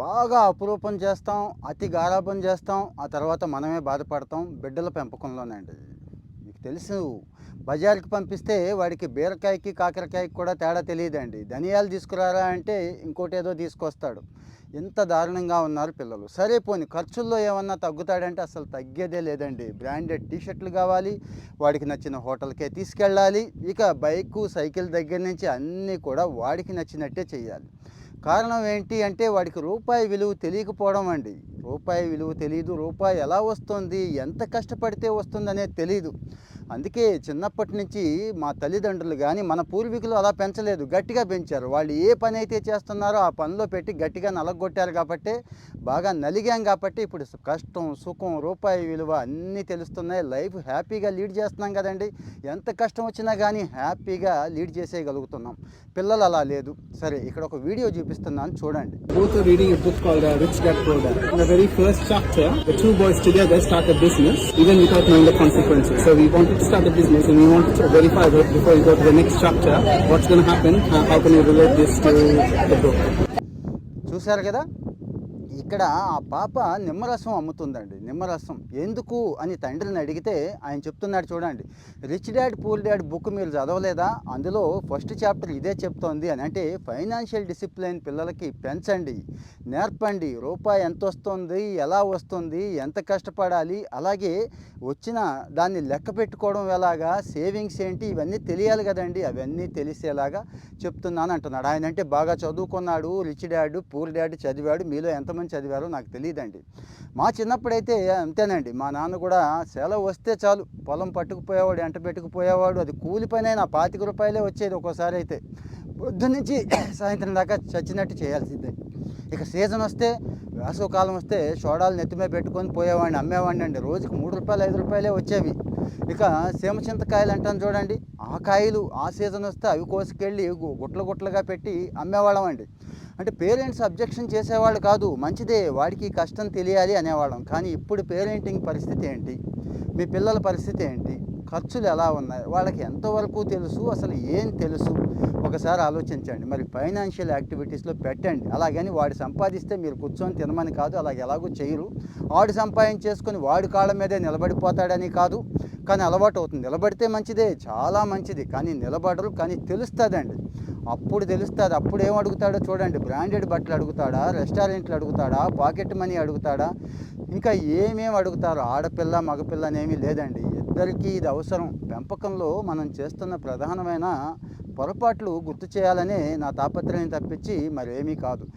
బాగా అపురూపం చేస్తాం, అతి గారాబం చేస్తాం, ఆ తర్వాత మనమే బాధపడతాం బిడ్డల పెంపకంలోనండి. మీకు తెలుసు బజార్‌కి పంపిస్తే వాడికి బీరకాయకి, కాకరకాయకి కూడా తేడా తెలీదండి. ధనియాలు తీసుకురారా అంటే ఇంకోటేదో తీసుకొస్తాడు. ఇంత దారుణంగా ఉన్నారు పిల్లలు. సరే పోనీ ఖర్చుల్లో ఏమన్నా తగ్గుతాడంటే అసలు తగ్గేదే లేదండి. బ్రాండెడ్ టీ షర్టులు కావాలి, వాడికి నచ్చిన హోటల్‌కే తీసుకెళ్ళాలి. ఇక బైకు, సైకిల్ దగ్గర నుంచి అన్నీ కూడా వాడికి నచ్చినట్టే చేయాలి. కారణం ఏంటి అంటే వాడికి రూపాయి విలువ తెలియకపోవడం అండి. రూపాయి విలువ తెలీదు. రూపాయి ఎలా వస్తుంది, ఎంత కష్టపడితే వస్తుందనేది తెలీదు. అందుకే చిన్నప్పటి నుంచి మా తల్లిదండ్రులు గానీ, మన పూర్వీకులు అలా పెంచలేదు. గట్టిగా పెంచారు. వాళ్ళు ఏ పనైతే చేస్తున్నారో ఆ పనిలో పెట్టి గట్టిగా నలగొట్టారు కాబట్టే, బాగా నలిగాం కాబట్టి ఇప్పుడు కష్టం, సుఖం, రూపాయి విలువ అన్నీ తెలుస్తున్నాయి. లైఫ్ హ్యాపీగా లీడ్ చేస్తున్నాం కదండీ! ఎంత కష్టం వచ్చినా గానీ హ్యాపీగా లీడ్ చేసేయగలుగుతున్నాం. పిల్లలు అలా లేదు. సరే ఇక్కడ ఒక వీడియో చూపిస్తున్నాను చూడండి. Both are reading a book called Rich Dad Poor Dad. In the very first chapter, the two boys together start a business, even without knowing the consequences. So we wanted to start a business and we wanted to verify before we go to the next chapter, what's going to happen, how can we relate this to the book. చూశారు కదా, ఇక్కడ ఆ పాప నిమ్మరసం అమ్ముతుందండి. నిమ్మరసం ఎందుకు అని తండ్రిని అడిగితే ఆయన చెప్తున్నాడు చూడండి. Rich dad poor dad book మీరు చదవలేదా, అందులో ఫస్ట్ చాప్టర్ ఇదే చెప్తోంది అని. అంటే ఫైనాన్షియల్ డిసిప్లిన్ పిల్లలకి పెంచండి, నేర్పండి. రూపాయి ఎంత వస్తుంది, ఎలా వస్తుంది, ఎంత కష్టపడాలి, అలాగే వచ్చిన దాన్ని లెక్క పెట్టుకోవడం ఎలాగా, సేవింగ్స్ ఏంటి, ఇవన్నీ తెలియాలి కదండి. అవన్నీ తెలిసేలాగా చెప్తున్నాను అంటున్నాడు. ఆయన అంటే బాగా చదువుకున్నాడు, రిచ్ డాడ్ పూర్ డాడ్ చదివాడు, మీలో ఎంతమంది చదివారో నాకు తెలియదండి. మా చిన్నప్పుడైతే అంతేనండి. మా నాన్న కూడా సెలవు వస్తే చాలు పొలం పట్టుకుపోయేవాడు, ఎంట పెట్టుకుపోయేవాడు. అది కూలి పని అయినా ₹25 వచ్చేది ఒక్కోసారి అయితే. పొద్దున్నుంచి సాయంత్రం దాకా చచ్చినట్టు చేయాల్సిందే. ఇక సీజన్ వస్తే, వేసవికాలం వస్తే సోడాలు నెత్తిమీద పెట్టుకొని పోయేవాడిని, అమ్మేవాడిని అండి. రోజుకి ₹3, ₹5 వచ్చేవి. ఇక సీమ చింతకాయలు అంటాను చూడండి, ఆ కాయలు ఆ సీజన్ వస్తే అవి కోసుకెళ్ళి గుట్టలు గుట్టలుగా పెట్టి అమ్మేవాళ్ళం అండి. అంటే పేరెంట్స్ అబ్జెక్షన్ చేసేవాళ్ళు కాదు, మంచిదే వాడికి కష్టం తెలియాలి అనేవాళ్ళం. కానీ ఇప్పుడు పేరెంటింగ్ పరిస్థితి ఏంటి, మీ పిల్లల పరిస్థితి ఏంటి, ఖర్చులు ఎలా ఉన్నాయి, వాళ్ళకి ఎంతవరకు తెలుసు, అసలు ఏం తెలుసు, ఒకసారి ఆలోచించండి. మరి ఫైనాన్షియల్ యాక్టివిటీస్లో పెట్టండి. అలాగని వాడు సంపాదిస్తే మీరు కూర్చొని తినమని కాదు, అలాగే ఎలాగో చేయరు. వాడు సంపాదించేసుకొని వాడి కాళ్ళ మీదే నిలబడిపోతాడని కాదు, కానీ అలవాటు అవుతుంది. నిలబడితే మంచిదే, చాలా మంచిది. కానీ నిలబడరు, కానీ తెలుస్తుందండి. అప్పుడు తెలుస్తుంది. అప్పుడు ఏం అడుగుతాడో చూడండి. బ్రాండెడ్ బట్టలు అడుగుతాడా, రెస్టారెంట్లు అడుగుతాడా, పాకెట్ మనీ అడుగుతాడా, ఇంకా ఏమేమి అడుగుతారు. ఆడపిల్ల మగపిల్ల అనేమీ లేదండి, ఇద్దరికీ ఇది అవసరం. పెంపకంలో మనం చేస్తున్న ప్రధానమైన పొరపాట్లు గుర్తు చేయాలనే నా తాపత్రయం తప్పించి మరేమీ కాదు.